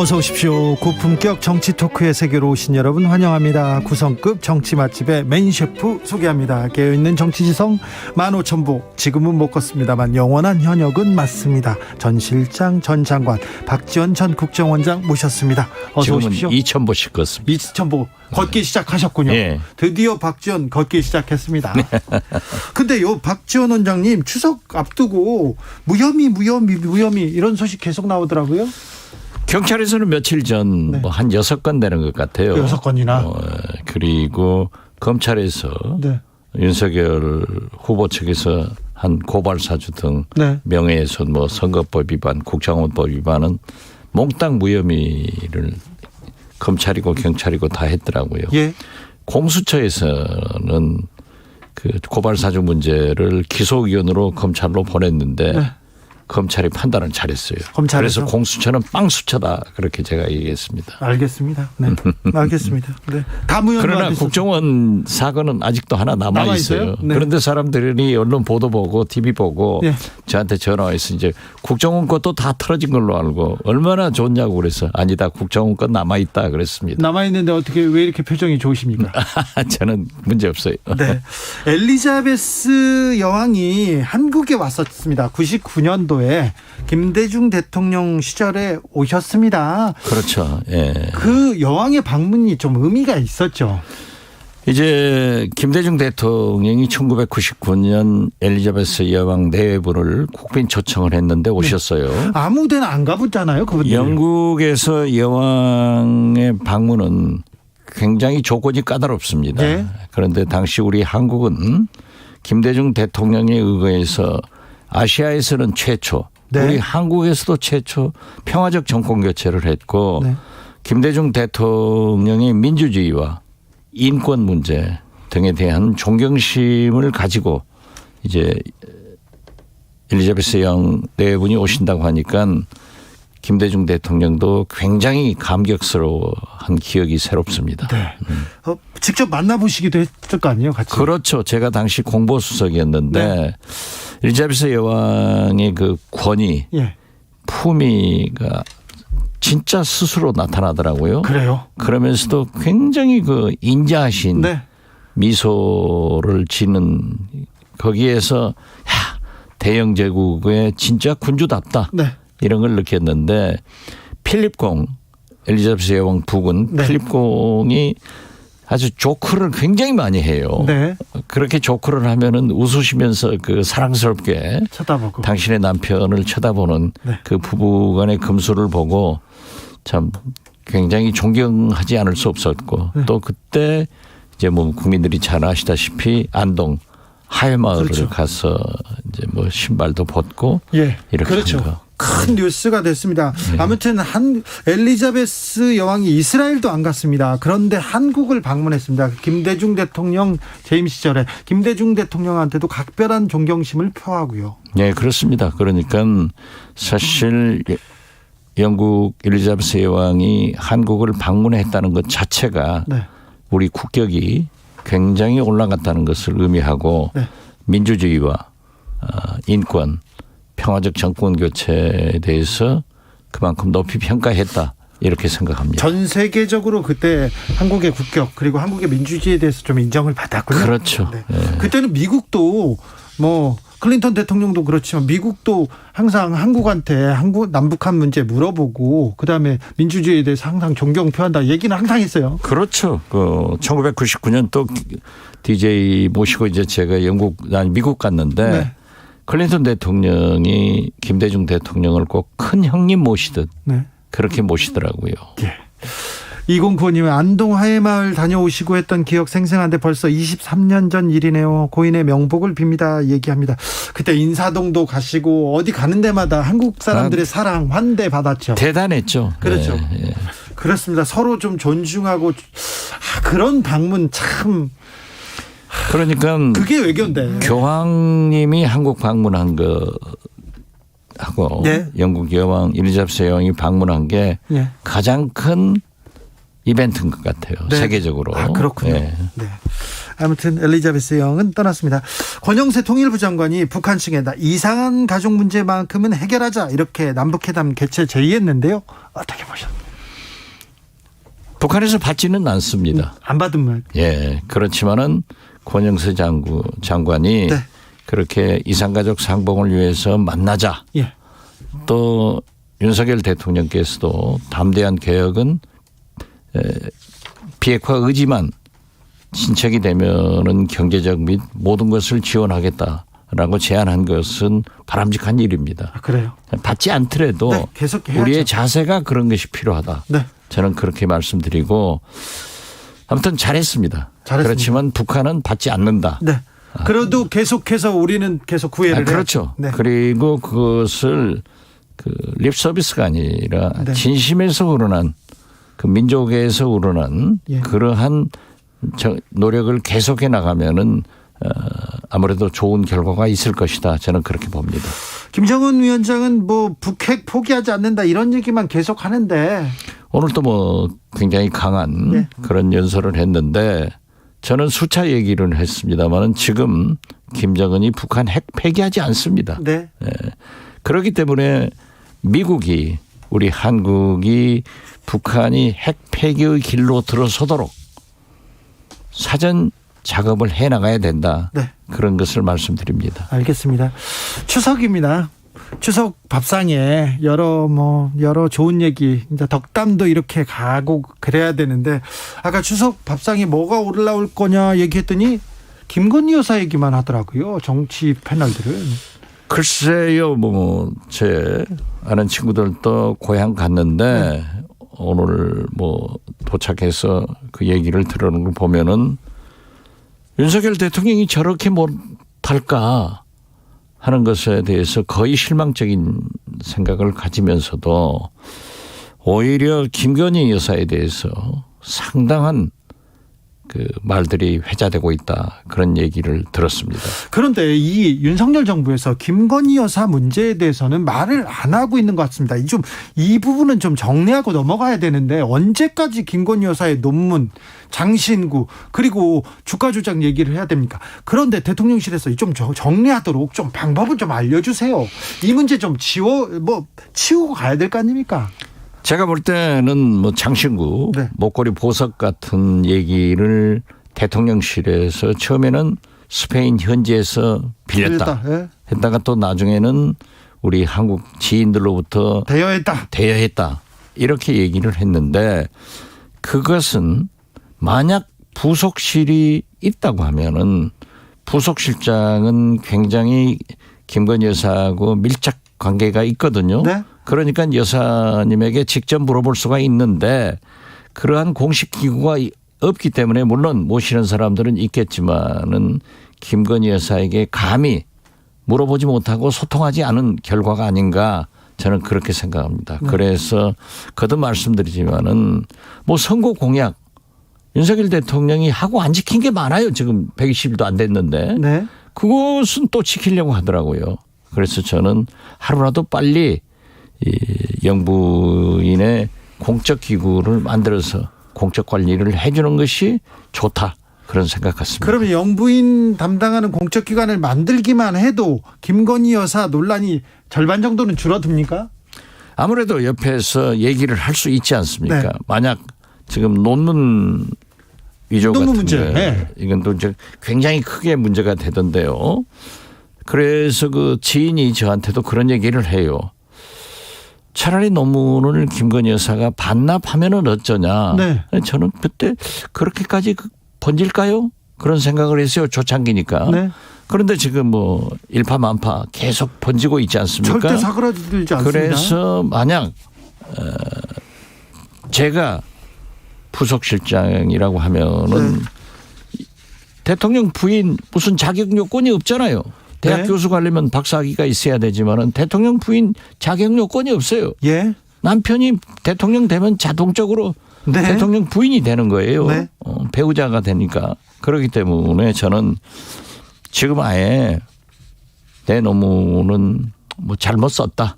어서 오십시오. 고품격 정치 토크의 세계로 오신 여러분 환영합니다. 구성급 정치 맛집의 메인 셰프 소개합니다. 깨어있는 정치지성 15,000보, 지금은 못 걷습니다만 영원한 현역은 맞습니다. 전 실장, 전 장관, 박지원 전 국정원장 모셨습니다. 어서 오십시오. 2,000보씩 걷습니다. 2,000보 걷기 시작하셨군요. 네. 드디어 박지원 걷기 시작했습니다. 근데 요 박지원 원장님 추석 앞두고 무혐의 이런 소식 계속 나오더라고요. 경찰에서는 며칠 전 네. 한 6건 되는 것 같아요. 6건이나. 그리고 검찰에서 네. 윤석열 후보 측에서 한 고발 사주 등 네. 명예훼손, 선거법 위반, 국정원법 위반은 몽땅 무혐의를 검찰이고 경찰이고 다 했더라고요. 예. 공수처에서는 그 고발 사주 문제를 기소 의견으로 검찰로 보냈는데 네. 검찰이 판단을 잘했어요. 검찰에서? 그래서 공수처는 빵수처다 그렇게 제가 얘기했습니다. 알겠습니다. 네. 알겠습니다. 네. 다 무혐의. 그러나 국정원 사건은 아직도 하나 남아 있어요. 네. 그런데 사람들이 언론 보도 보고 TV 보고 네. 저한테 전화해서 이제 국정원 것도 다 틀어진 걸로 알고 얼마나 좋냐고 그래서 아니다, 국정원 것 남아 있다 그랬습니다. 남아 있는데 어떻게 왜 이렇게 표정이 좋으십니까? 저는 문제 없어요. 네. 엘리자베스 여왕이 한국에 왔었습니다. 99년도에 김대중 대통령 시절에 오셨습니다. 그렇죠. 예. 그 여왕의 방문이 좀 의미가 있었죠. 이제 김대중 대통령이 1999년 엘리자베스 여왕 내외부를 국빈 초청을 했는데 오셨어요. 아무 데나 안 가보잖아요. 그분들. 영국에서 여왕의 방문은 굉장히 조건이 까다롭습니다. 네. 그런데 당시 우리 한국은 김대중 대통령에 의거해서 아시아에서는 최초, 네. 우리 한국에서도 최초 평화적 정권 교체를 했고 네. 김대중 대통령의 민주주의와 인권 문제 등에 대한 존경심을 가지고 이제 엘리자베스 여왕 내분이 오신다고 하니까 김대중 대통령도 굉장히 감격스러워한 기억이 새롭습니다. 네. 직접 만나보시기도 했을 거 아니에요, 같이? 그렇죠. 제가 당시 공보수석이었는데 네. 엘리자베스 여왕의 그 권위, 예. 품위가 진짜 스스로 나타나더라고요. 그래요? 그러면서도 굉장히 그 인자하신 네. 미소를 지는 거기에서 야, 대영 제국의 진짜 군주답다. 네. 이런 걸 느꼈는데 필립공, 엘리자베스 여왕 부군 네. 필립공이 아주 조크를 굉장히 많이 해요. 네. 그렇게 조크를 하면은 웃으시면서 그 사랑스럽게 쳐다보고. 당신의 남편을 쳐다보는 네. 그 부부간의 금수를 보고 참 굉장히 존경하지 않을 수 없었고 또 그때 이제 국민들이 잘 아시다시피 안동 하회마을을 그렇죠. 가서 이제 신발도 벗고 예. 이렇게 그렇죠. 한 거. 큰 뉴스가 됐습니다. 네. 아무튼 엘리자베스 여왕이 이스라엘도 안 갔습니다. 그런데 한국을 방문했습니다. 김대중 대통령 재임 시절에 김대중 대통령한테도 각별한 존경심을 표하고요. 네, 그렇습니다. 그러니까 사실 영국 엘리자베스 여왕이 한국을 방문했다는 것 자체가 네. 우리 국격이 굉장히 올라갔다는 것을 의미하고 네. 민주주의와 인권, 평화적 정권 교체에 대해서 그만큼 높이 평가했다 이렇게 생각합니다. 전 세계적으로 그때 한국의 국격 그리고 한국의 민주주의에 대해서 좀 인정을 받았군요. 그렇죠. 네. 네. 그때는 미국도 클린턴 대통령도 그렇지만 미국도 항상 한국한테 남북한 문제 물어보고 그다음에 민주주의에 대해서 항상 존경 표한다 얘기는 항상 했어요. 그렇죠. 1999년 또 DJ 모시고 이제 제가 미국 갔는데 네. 클린턴 대통령이 김대중 대통령을 꼭 큰 형님 모시듯 네. 그렇게 모시더라고요. 예. 2095님은 안동 하회마을 다녀오시고 했던 기억 생생한데 벌써 23년 전 일이네요. 고인의 명복을 빕니다. 얘기합니다. 그때 인사동도 가시고 어디 가는 데마다 한국 사람들의 사랑 환대 받았죠. 대단했죠. 그렇죠. 예. 그렇습니다. 서로 좀 존중하고 그런 방문 참 그러니까 그게 외교인데. 교황님이 한국 방문한 거 하고 네. 영국 여왕 엘리자베스 여왕이 방문한 게 네. 가장 큰 이벤트인 것 같아요. 네. 세계적으로. 그렇군요. 네. 네. 아무튼 엘리자베스 여왕은 떠났습니다. 권영세 통일부 장관이 북한 측에 이상한 가족 문제만큼은 해결하자 이렇게 남북회담 개최 제의했는데요. 어떻게 보셨나요? 북한에서 받지는 않습니다. 안 받으면. 예, 그렇지만은 권영세 장관이 네. 그렇게 이산가족 상봉을 위해서 만나자. 예. 또 윤석열 대통령께서도 담대한 개혁은 비핵화 의지만 진척이 되면은 경제적 및 모든 것을 지원하겠다라고 제안한 것은 바람직한 일입니다. 아, 그래요. 받지 않더라도 네, 계속 해야죠. 우리의 자세가 그런 것이 필요하다. 네. 저는 그렇게 말씀드리고 아무튼 잘했습니다. 잘했습니다. 그렇지만 북한은 받지 않는다. 네. 그래도 계속해서 우리는 계속 구애를 그렇죠. 네. 그리고 그것을 그 립서비스가 아니라 네. 진심에서 우러난 그 민족에서 우러난 예. 그러한 노력을 계속해 나가면은 아무래도 좋은 결과가 있을 것이다. 저는 그렇게 봅니다. 김정은 위원장은 뭐 북핵 포기하지 않는다 이런 얘기만 계속 하는데 오늘도 뭐 굉장히 강한 네. 그런 연설을 했는데 저는 수차 얘기를 했습니다만은 지금 김정은이 북한 핵 폐기하지 않습니다. 네. 그렇기 때문에 미국이 우리 한국이 북한이 핵 폐기의 길로 들어서도록 사전 작업을 해나가야 된다. 네. 그런 것을 말씀드립니다. 알겠습니다. 추석입니다. 추석 밥상에 여러 좋은 얘기, 이제 덕담도 이렇게 가고 그래야 되는데 아까 추석 밥상에 뭐가 올라올 거냐 얘기했더니 김건희 여사 얘기만 하더라고요. 정치 패널들은. 글쎄요, 뭐 제 아는 친구들도 고향 갔는데 오늘 뭐 도착해서 그 얘기를 들어는 걸 보면은 윤석열 대통령이 저렇게 못할까 하는 것에 대해서 거의 실망적인 생각을 가지면서도 오히려 김건희 여사에 대해서 상당한 그 말들이 회자되고 있다. 그런 얘기를 들었습니다. 그런데 이 윤석열 정부에서 김건희 여사 문제에 대해서는 말을 안 하고 있는 것 같습니다. 이 부분은 좀 정리하고 넘어가야 되는데 언제까지 김건희 여사의 논문, 장신구 그리고 주가 조작 얘기를 해야 됩니까? 그런데 대통령실에서 좀 정리하도록 좀 방법을 좀 알려주세요. 이 문제 좀 치우고 가야 될 거 아닙니까? 제가 볼 때는 뭐 장신구, 네. 목걸이 보석 같은 얘기를 대통령실에서 처음에는 스페인 현지에서 빌렸다. 예. 했다가 또 나중에는 우리 한국 지인들로부터 대여했다. 이렇게 얘기를 했는데 그것은 만약 부속실이 있다고 하면은 부속실장은 굉장히 김건희 여사하고 밀착 관계가 있거든요. 네. 그러니까 여사님에게 직접 물어볼 수가 있는데 그러한 공식 기구가 없기 때문에 물론 모시는 사람들은 있겠지만은 김건희 여사에게 감히 물어보지 못하고 소통하지 않은 결과가 아닌가 저는 그렇게 생각합니다. 네. 그래서 거듭 말씀드리지만은 뭐 선거 공약 윤석열 대통령이 하고 안 지킨 게 많아요. 지금 120일도 안 됐는데 네. 그것은 또 지키려고 하더라고요. 그래서 저는 하루라도 빨리 이 영부인의 공적 기구를 만들어서 공적 관리를 해주는 것이 좋다. 그런 생각 같습니다. 그러면 영부인 담당하는 공적 기관을 만들기만 해도 김건희 여사 논란이 절반 정도는 줄어듭니까? 아무래도 옆에서 얘기를 할 수 있지 않습니까? 네. 만약 지금 논문 위조 논문 같은 문제. 네. 이건 또 이제 굉장히 크게 문제가 되던데요. 그래서 그 지인이 저한테도 그런 얘기를 해요. 차라리 논문을 김건희 여사가 반납하면은 어쩌냐. 네. 저는 그때 그렇게까지 번질까요? 그런 생각을 했어요. 초창기니까. 네. 그런데 지금 뭐 일파만파 계속 번지고 있지 않습니까? 절대 사그라들지 않습니다. 그래서 만약 제가 부속실장이라고 하면은 네. 대통령 부인 무슨 자격 요건이 없잖아요. 대학 네. 교수 가려면 박사학위가 있어야 되지만은 대통령 부인 자격 요건이 없어요. 예. 남편이 대통령 되면 자동적으로 네. 대통령 부인이 되는 거예요. 네. 배우자가 되니까. 그렇기 때문에 저는 지금 아예 내 논문은 뭐 잘못 썼다.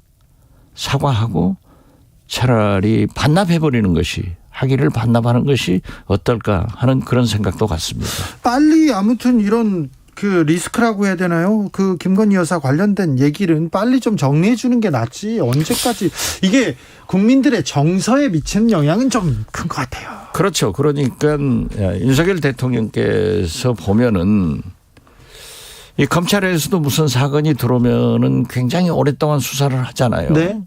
사과하고 차라리 반납해버리는 것이 학위를 반납하는 것이 어떨까 하는 그런 생각도 같습니다. 빨리 아무튼 이런 그 리스크라고 해야 되나요? 그 김건희 여사 관련된 얘기는 빨리 좀 정리해 주는 게 낫지. 언제까지 이게 국민들의 정서에 미치는 영향은 좀 큰 것 같아요. 그렇죠. 그러니까 윤석열 대통령께서 보면은 이 검찰에서도 무슨 사건이 들어오면은 굉장히 오랫동안 수사를 하잖아요. 네.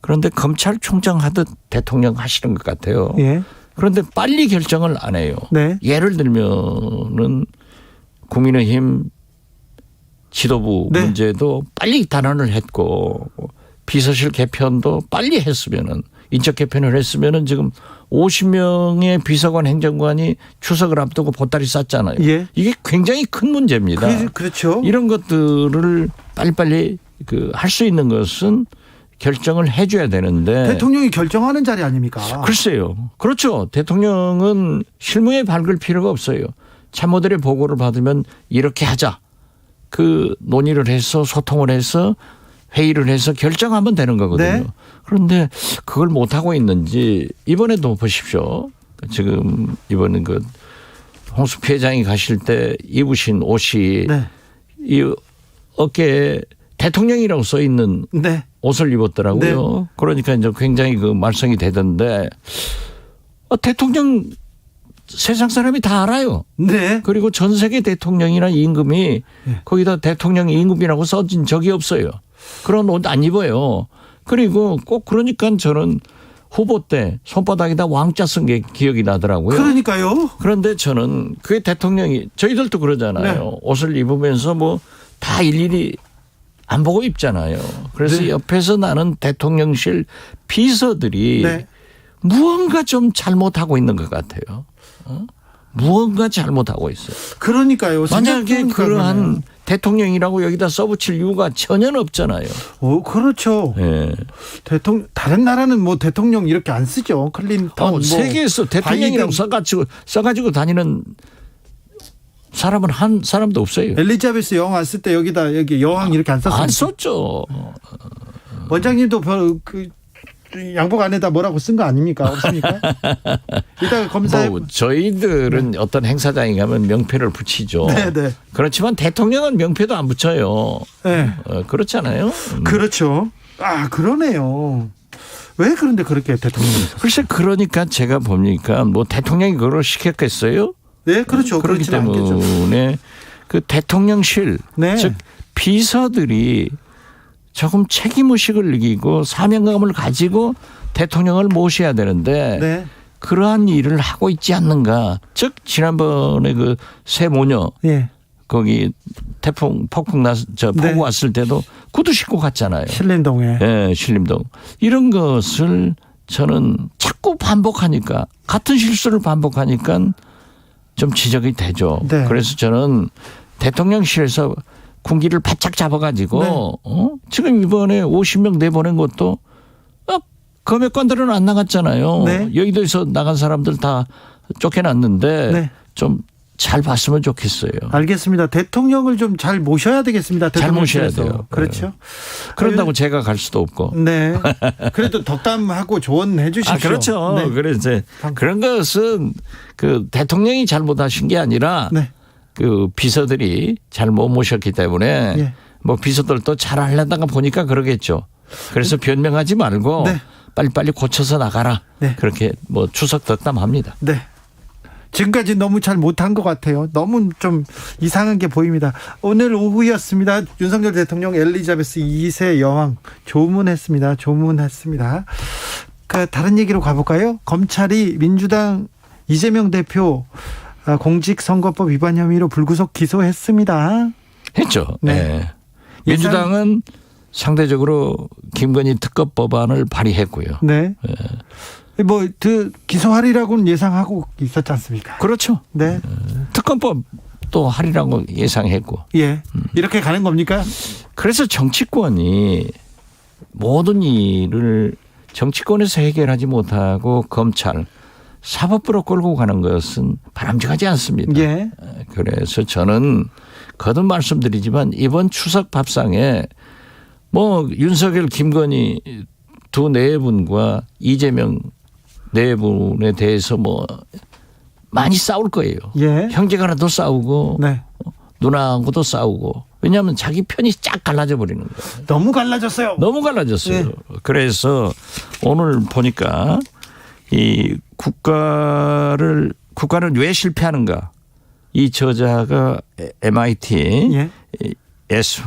그런데 검찰총장 하듯 대통령 하시는 것 같아요. 예. 그런데 빨리 결정을 안 해요. 네. 예를 들면은 국민의힘 지도부 네. 문제도 빨리 단언을 했고 비서실 개편도 빨리 했으면은 인적 개편을 했으면은 지금 50명의 비서관 행정관이 추석을 앞두고 보따리 쌌잖아요. 예. 이게 굉장히 큰 문제입니다. 그렇죠. 이런 것들을 빨리빨리 할 수 있는 것은 결정을 해 줘야 되는데. 대통령이 결정하는 자리 아닙니까? 글쎄요. 그렇죠. 대통령은 실무에 밝을 필요가 없어요. 참모들의 보고를 받으면 이렇게 하자. 그 논의를 해서 소통을 해서 회의를 해서 결정하면 되는 거거든요. 네. 그런데 그걸 못하고 있는지 이번에도 보십시오. 지금 이번엔 그 홍수표 회장이 가실 때 입으신 옷이 네. 이 어깨에 대통령이라고 써 있는 네. 옷을 입었더라고요. 네. 그러니까 이제 굉장히 그 말썽이 되던데 대통령 세상 사람이 다 알아요. 네. 그리고 전 세계 대통령이나 임금이 네. 거기다 대통령 임금이라고 써진 적이 없어요. 그런 옷 안 입어요. 그리고 꼭 그러니까 저는 후보 때 손바닥에다 왕자 쓴 게 기억이 나더라고요. 그러니까요. 그런데 저는 그게 대통령이 저희들도 그러잖아요. 네. 옷을 입으면서 뭐 다 일일이 안 보고 입잖아요. 그래서 네. 옆에서 나는 대통령실 비서들이 네. 무언가 좀 잘못하고 있는 것 같아요. 무언가 잘못하고 있어요. 그러니까요. 만약에 생각해보니까 그러한 그러네요. 대통령이라고 여기다 써붙일 이유가 전혀 없잖아요. 그렇죠. 예. 대통령 다른 나라는 뭐 대통령 이렇게 안 쓰죠. 클린턴 뭐 세계에서 대통령이라고 써가지고 다니는 사람은 한 사람도 없어요. 엘리자베스 여왕 왔을 때 여기다 여기 여왕 이렇게 안 썼어요. 안 썼죠. 원장님도 그 양복 안에다 뭐라고 쓴 거 아닙니까? 없습니까? 이따가 검사해. 뭐 저희들은 어떤 행사장에 가면 명패를 붙이죠. 네. 그렇지만 대통령은 명패도 안 붙여요. 네. 그렇잖아요. 그렇죠. 아 그러네요. 왜 그런데 그렇게 대통령이? 글쎄 그러니까 제가 보니까 뭐 대통령이 그걸 시켰겠어요? 네, 그렇죠. 그렇기 그렇지는 않겠죠. 때문에 그 대통령실 네. 즉 비서들이 조금 책임의식을 느끼고 사명감을 가지고 대통령을 모셔야 되는데 네. 그러한 일을 하고 있지 않는가. 즉 지난번에 그 새 모녀 예. 거기 태풍 폭풍 폭우 네. 왔을 때도 구두 신고 갔잖아요. 신림동에. 네, 신림동. 이런 것을 저는 자꾸 반복하니까 같은 실수를 반복하니까 좀 지적이 되죠. 네. 그래서 저는 대통령실에서 군기를 바짝 잡아가지고 지금 이번에 50명 내보낸 것도 검역관들은 안 나갔잖아요. 네. 여의도에서 나간 사람들 다 쫓겨났는데 네. 좀 잘 봤으면 좋겠어요. 알겠습니다. 대통령을 좀 잘 모셔야 되겠습니다. 잘 모셔야 대통령실에서. 돼요. 그렇죠. 그런다고 제가 갈 수도 없고. 네. 그래도 덕담하고 조언해 주십시오. 그렇죠. 네. 그래서 그런 것은 그 대통령이 잘못하신 게 아니라 네. 그 비서들이 잘못 모셨기 때문에 예. 뭐 비서들도 잘 하려다가 보니까 그러겠죠. 그래서 변명하지 말고 네. 빨리빨리 고쳐서 나가라. 네. 그렇게 뭐 추석 덕담합니다. 네. 지금까지 너무 잘 못한 것 같아요. 너무 좀 이상한 게 보입니다. 오늘 오후였습니다. 윤석열 대통령 엘리자베스 2세 여왕 조문했습니다. 다른 얘기로 가볼까요? 검찰이 민주당 이재명 대표 공직선거법 위반 혐의로 불구속 기소했습니다. 했죠. 네. 네. 민주당은 상대적으로 김건희 특검 법안을 발의했고요. 네. 뭐 기소하리라고는 예상하고 있었지 않습니까? 그렇죠. 네. 특검법 또 하리라고 예상했고. 예. 이렇게 가는 겁니까? 그래서 정치권이 모든 일을 정치권에서 해결하지 못하고 검찰, 사법부로 끌고 가는 것은 바람직하지 않습니다. 예. 그래서 저는 거듭 말씀드리지만 이번 추석 밥상에 뭐 윤석열, 김건희 두 네 분과 이재명 네 분에 대해서 뭐 많이 싸울 거예요. 예. 형제간에도 싸우고 네. 누나하고도 싸우고. 왜냐하면 자기 편이 쫙 갈라져 버리는 거예요. 너무 갈라졌어요. 너무 갈라졌어요. 네. 그래서 오늘 보니까 이 국가는 왜 실패하는가. 이 저자가 MIT 예. S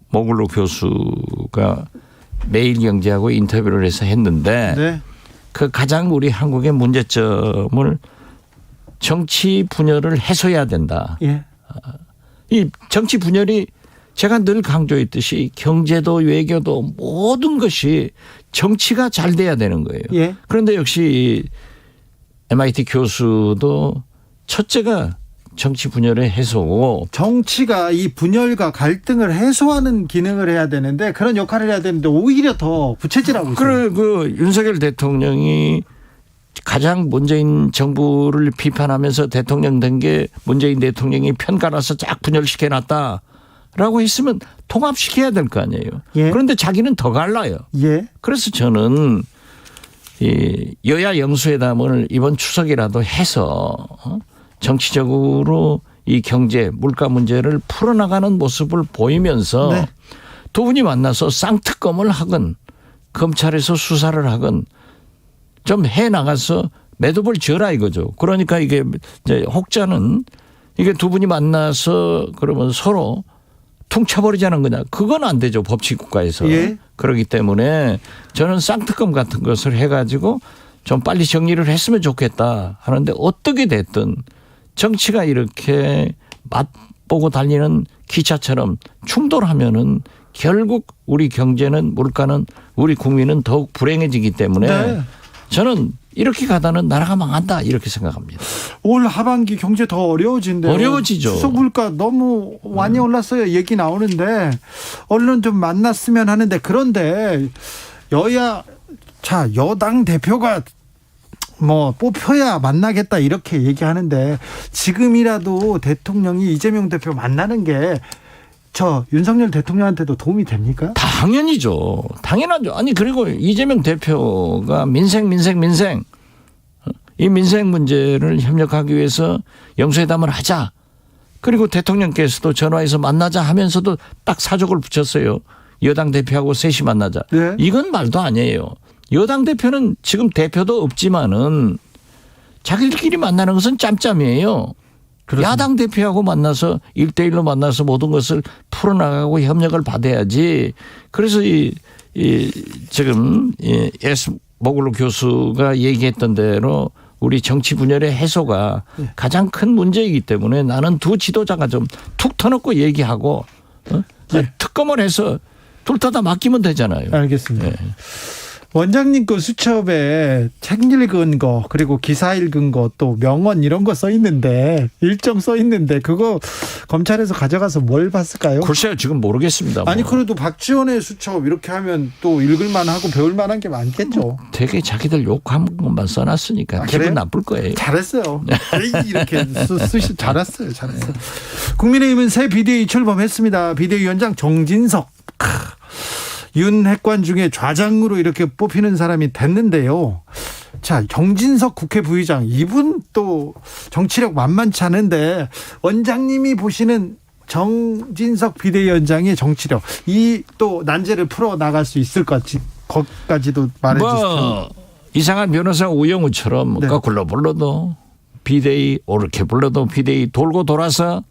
모글로 교수가 매일경제하고 인터뷰를 해서 했는데 네. 그 가장 우리 한국의 문제점을 정치 분열을 해소해야 된다. 예. 이 정치 분열이 제가 늘 강조했듯이 경제도 외교도 모든 것이 정치가 잘 돼야 되는 거예요. 예. 그런데 역시 MIT 교수도 첫째가 정치 분열의 해소고 정치가 이 분열과 갈등을 해소하는 기능을 해야 되는데 그런 역할을 해야 되는데 오히려 더 부채질하고 있어요. 그 윤석열 대통령이 가장 문재인 정부를 비판하면서 대통령 된 게 문재인 대통령이 편갈아서 쫙 분열시켜놨다라고 했으면 통합시켜야 될 거 아니에요. 예. 그런데 자기는 더 갈라요. 예. 그래서 저는 이 여야 영수회담을 이번 추석이라도 해서 정치적으로 이 경제 물가 문제를 풀어나가는 모습을 보이면서 네. 두 분이 만나서 쌍특검을 하건 검찰에서 수사를 하건 좀 해나가서 매듭을 지어라 이거죠. 그러니까 이게 이제 혹자는 이게 두 분이 만나서 그러면 서로 퉁쳐버리자는 거냐. 그건 안 되죠. 법치국가에서. 예. 그렇기 때문에 저는 쌍특검 같은 것을 해가지고 좀 빨리 정리를 했으면 좋겠다 하는데 어떻게 됐든 정치가 이렇게 맛보고 달리는 기차처럼 충돌하면은 결국 우리 경제는 물가는 우리 국민은 더욱 불행해지기 때문에 네. 저는 이렇게 가다는 나라가 망한다 이렇게 생각합니다. 올 하반기 경제 더 어려워진대요. 어려워지죠. 추석 물가 너무 많이 올랐어요. 얘기 나오는데 얼른 좀 만났으면 하는데 그런데 여당 대표가 뭐 뽑혀야 만나겠다 이렇게 얘기하는데 지금이라도 대통령이 이재명 대표 만나는 게 저 윤석열 대통령한테도 도움이 됩니까? 당연히죠. 당연하죠. 아니 그리고 이재명 대표가 민생 이 민생 문제를 협력하기 위해서 영수회담을 하자. 그리고 대통령께서도 전화해서 만나자 하면서도 딱 사족을 붙였어요. 여당 대표하고 셋이 만나자. 네. 이건 말도 아니에요. 여당 대표는 지금 대표도 없지만은 자기들끼리 만나는 것은 짬짬이에요. 그렇습니다. 야당 대표하고 만나서 1대1로 만나서 모든 것을 풀어나가고 협력을 받아야지. 그래서 지금 S 모글로 교수가 얘기했던 대로 우리 정치 분열의 해소가 가장 큰 문제이기 때문에 나는 두 지도자가 좀 툭 터놓고 얘기하고 특검을 해서 둘 다 맡기면 되잖아요. 알겠습니다. 네. 원장님 그 수첩에 책 읽은 거 그리고 기사 읽은 거 또 명언 이런 거 써 있는데 일정 써 있는데 그거 검찰에서 가져가서 뭘 봤을까요? 글쎄요 지금 모르겠습니다. 아니 그래도 박지원의 수첩 이렇게 하면 또 읽을 만하고 배울 만한 게 많겠죠. 되게 자기들 욕한 것만 써놨으니까 기분 그래요? 나쁠 거예요. 잘했어요. 이렇게 잘했어요. 국민의힘은 새 비대위 출범했습니다. 비대위원장 정진석. 윤핵관 중에 좌장으로 이렇게 뽑히는 사람이 됐는데요. 자, 정진석 국회 부의장 이분 또 정치력 만만치 않은데 원장님이 보시는 정진석 비대위원장의 정치력 이 또 난제를 풀어 나갈 수 있을 것까지도 말해 주시죠. 이상한 변호사 우영우처럼 네. 거꾸로 불러도 비대위 옳게 불러도 비대위 돌고 돌아서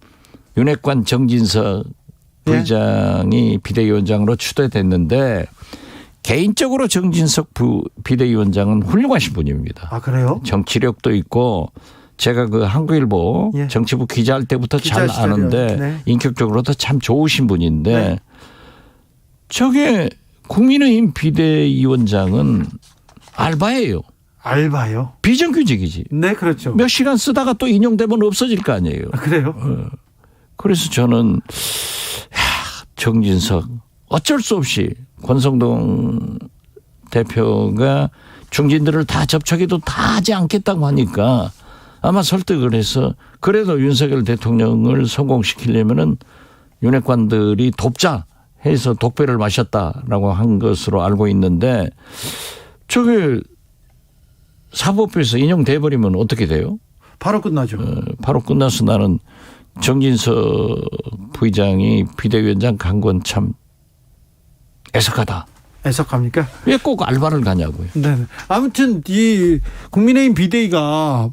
윤핵관 정진석 부의장이 비대위원장으로 추대됐는데 개인적으로 정진석 비대위원장은 훌륭하신 분입니다. 아 그래요? 정치력도 있고 제가 그 한국일보 예. 정치부 기자할 때부터 기자 잘 아는데 시절이요. 네. 인격적으로도 참 좋으신 분인데 네. 저게 국민의힘 비대위원장은 알바예요. 알바요? 비정규직이지. 네 그렇죠. 몇 시간 쓰다가 또 인용되면 없어질 거 아니에요. 아, 그래요? 그래서 저는 정진석 어쩔 수 없이 권성동 대표가 중진들을 다 접촉해도 다 하지 않겠다고 하니까 아마 설득을 해서 그래도 윤석열 대통령을 성공시키려면은 윤핵관들이 돕자 해서 독배를 마셨다라고 한 것으로 알고 있는데 저게 사법부에서 인용돼 버리면 어떻게 돼요? 바로 끝나죠. 바로 끝나서 나는 정진석 부의장이 비대위원장 간 건 참 애석하다. 애석합니까? 왜 꼭 알바를 가냐고요. 네. 아무튼 이 국민의힘 비대위가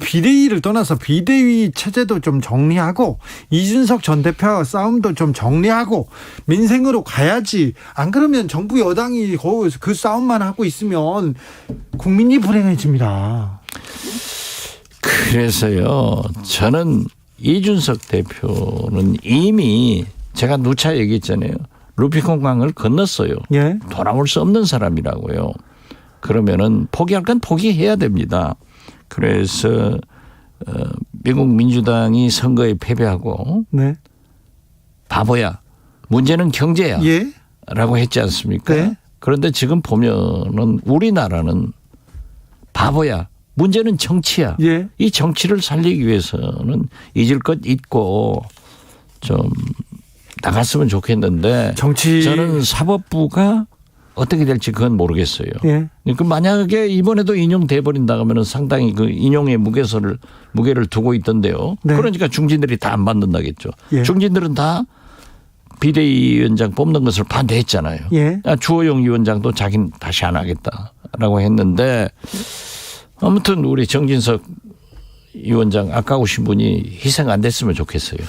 비대위를 떠나서 비대위 체제도 좀 정리하고 이준석 전 대표 싸움도 좀 정리하고 민생으로 가야지. 안 그러면 정부 여당이 그 싸움만 하고 있으면 국민이 불행해집니다. 그래서요, 저는 이준석 대표는 이미 제가 누차 얘기했잖아요. 루비콘강을 건넜어요. 예. 돌아올 수 없는 사람이라고요. 그러면은 포기할 건 포기해야 됩니다. 그래서 미국 민주당이 선거에 패배하고 네. 바보야. 문제는 경제야. 예. 라고 했지 않습니까? 네. 그런데 지금 보면은 우리나라는 바보야. 문제는 정치야. 예. 이 정치를 살리기 위해서는 잊을 것 잊고 좀 나갔으면 좋겠는데 저는 사법부가 어떻게 될지 그건 모르겠어요. 예. 그 만약에 이번에도 인용돼 버린다 하면은 상당히 그 인용의 무게를 두고 있던데요. 네. 그러니까 중진들이 다 안 받는다겠죠. 예. 중진들은 다 비대위원장 뽑는 것을 반대했잖아요. 예. 주호영 위원장도 자기는 다시 안 하겠다라고 했는데 아무튼 우리 정진석 위원장 아까우신 분이 희생 안 됐으면 좋겠어요.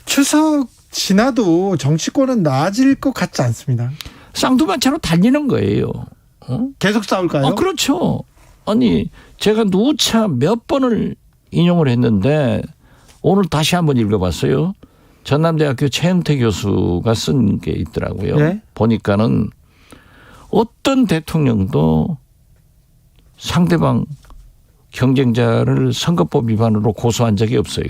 추석 지나도 정치권은 나아질 것 같지 않습니다. 쌍두마차로 달리는 거예요. 계속 싸울까요? 그렇죠. 아니 제가 누차 몇 번을 인용을 했는데 오늘 다시 한번 읽어봤어요. 전남대학교 최영태 교수가 쓴 게 있더라고요. 네? 보니까는 어떤 대통령도 상대방 경쟁자를 선거법 위반으로 고소한 적이 없어요.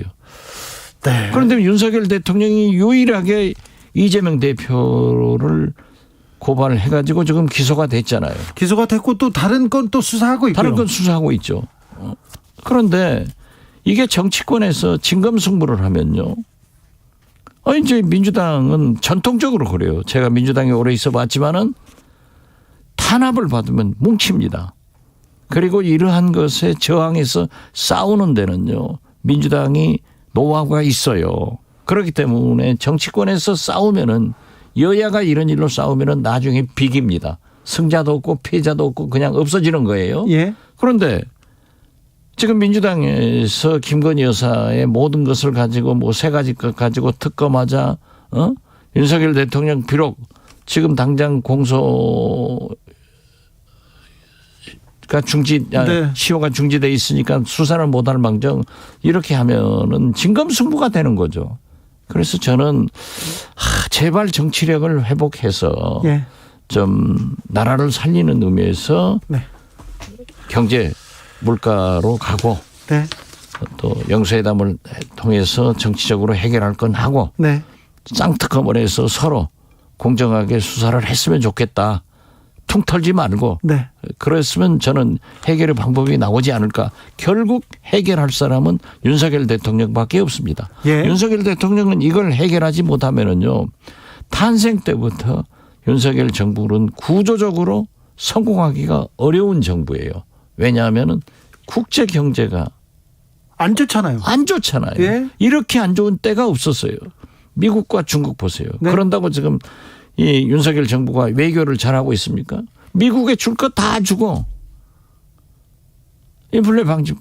네. 그런데 윤석열 대통령이 유일하게 이재명 대표를 고발을 해가지고 지금 기소가 됐잖아요. 기소가 됐고 또 다른 건 또 수사하고 있고요. 다른 건 수사하고 있죠. 그런데 이게 정치권에서 진검승부를 하면요. 이제 민주당은 전통적으로 그래요. 제가 민주당에 오래 있어봤지만은 탄압을 받으면 뭉칩니다. 그리고 이러한 것에 저항해서 싸우는 데는요. 민주당이 노하우가 있어요. 그렇기 때문에 정치권에서 싸우면은 여야가 이런 일로 싸우면은 나중에 비깁니다. 승자도 없고 피해자도 없고 그냥 없어지는 거예요. 예. 그런데 지금 민주당에서 김건희 여사의 모든 것을 가지고 뭐 세 가지 것 가지고 특검하자. 윤석열 대통령 비록 지금 당장 공소가 네. 시효가 중지돼 있으니까 수사를 못할 망정 이렇게 하면은 진검승부가 되는 거죠. 그래서 저는 제발 정치력을 회복해서 예. 좀 나라를 살리는 의미에서 네. 경제 물가로 가고 네. 또 영수회담을 통해서 정치적으로 해결할 건 하고 네. 쌍특검을 해서 서로 공정하게 수사를 했으면 좋겠다. 퉁 털지 말고 네. 그랬으면 저는 해결의 방법이 나오지 않을까. 결국 해결할 사람은 윤석열 대통령밖에 없습니다. 예. 윤석열 대통령은 이걸 해결하지 못하면은요. 탄생 때부터 윤석열 정부는 구조적으로 성공하기가 어려운 정부예요. 왜냐하면은 국제 경제가 안 좋잖아요. 안 좋잖아요. 예. 이렇게 안 좋은 때가 없었어요. 미국과 중국 보세요. 네. 그런다고 지금 이 윤석열 정부가 외교를 잘하고 있습니까? 미국에 줄 거 다 주고 인플레 방지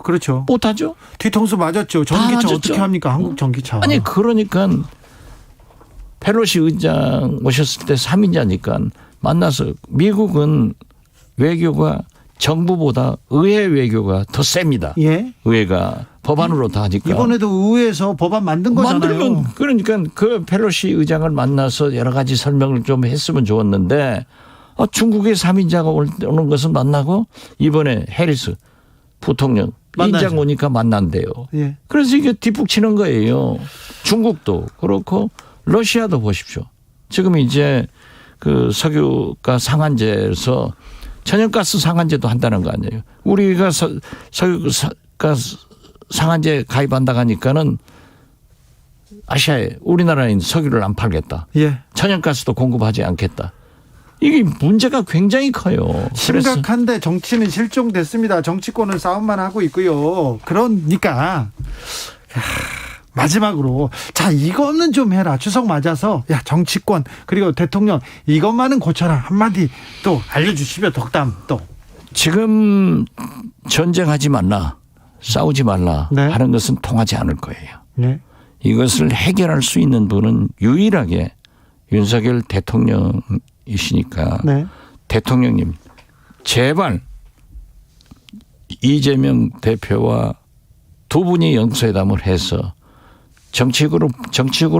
그렇죠. 못하죠? 뒤통수 맞았죠. 다 전기차 맞았죠. 어떻게 합니까? 한국 전기차. 아니 그러니까 펠로시 의장 오셨을 때 3인자니까 만나서 미국은 외교가 정부보다 의회 외교가 더 셉니다. 예. 의회가 법안으로 다 하니까. 이번에도 의회에서 법안 만든 거잖아요. 만들면 그러니까 그 펠로시 의장을 만나서 여러 가지 설명을 좀 했으면 좋았는데 중국의 3인자가 오는 것은 만나고 이번에 해리스 부통령 만나죠. 인장 오니까 만난대요. 예. 그래서 이게 뒷북치는 거예요. 중국도 그렇고 러시아도 보십시오. 지금 이제 그 석유가 상한제에서 천연가스 상한제도 한다는 거 아니에요. 우리가 석유가 상한제 가입한다고 하니까는 아시아에 우리나라에 석유를 안 팔겠다. 예. 천연가스도 공급하지 않겠다. 이게 문제가 굉장히 커요. 심각한데 정치는 실종됐습니다. 정치권은 싸움만 하고 있고요. 그러니까 마지막으로 자 이거는 좀 해라. 추석 맞아서 야 정치권 그리고 대통령 이것만은 고쳐라. 한마디 또 알려주시면 덕담 또. 지금 전쟁하지 말라, 싸우지 말라 네. 하는 것은 통하지 않을 거예요. 네. 이것을 해결할 수 있는 분은 유일하게 윤석열 대통령이시니까 네. 대통령님 제발 이재명 대표와 두 분이 영수회담을 해서 정치적으로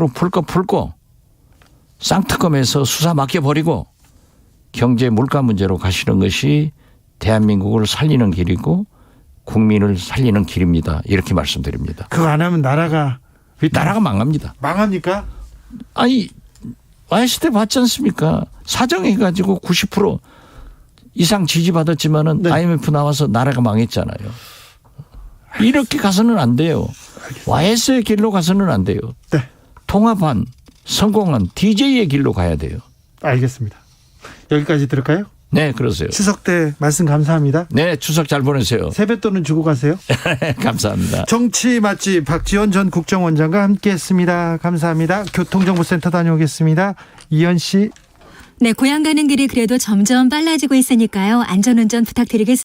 풀 거 풀고 쌍특검에서 수사 맡겨버리고 경제 물가 문제로 가시는 것이 대한민국을 살리는 길이고 국민을 살리는 길입니다. 이렇게 말씀드립니다. 그거 안 하면 나라가 망합니다. 망합니까? 아니 YS 때 봤지 않습니까? 사정해가지고 90% 이상 지지받았지만은 네. IMF 나와서 나라가 망했잖아요. 이렇게 가서는 안 돼요. YS의 길로 가서는 안 돼요. 네. 통합한 성공한 DJ의 길로 가야 돼요. 알겠습니다. 여기까지 들을까요? 네, 그러세요. 추석 때 말씀 감사합니다. 네, 추석 잘 보내세요. 세뱃돈은 주고 가세요. 감사합니다. 정치 맛집 박지원 전 국정원장과 함께했습니다. 감사합니다. 교통정보센터 다녀오겠습니다. 이현 씨. 네, 고향 가는 길이 그래도 점점 빨라지고 있으니까요. 안전운전 부탁드리겠습니다.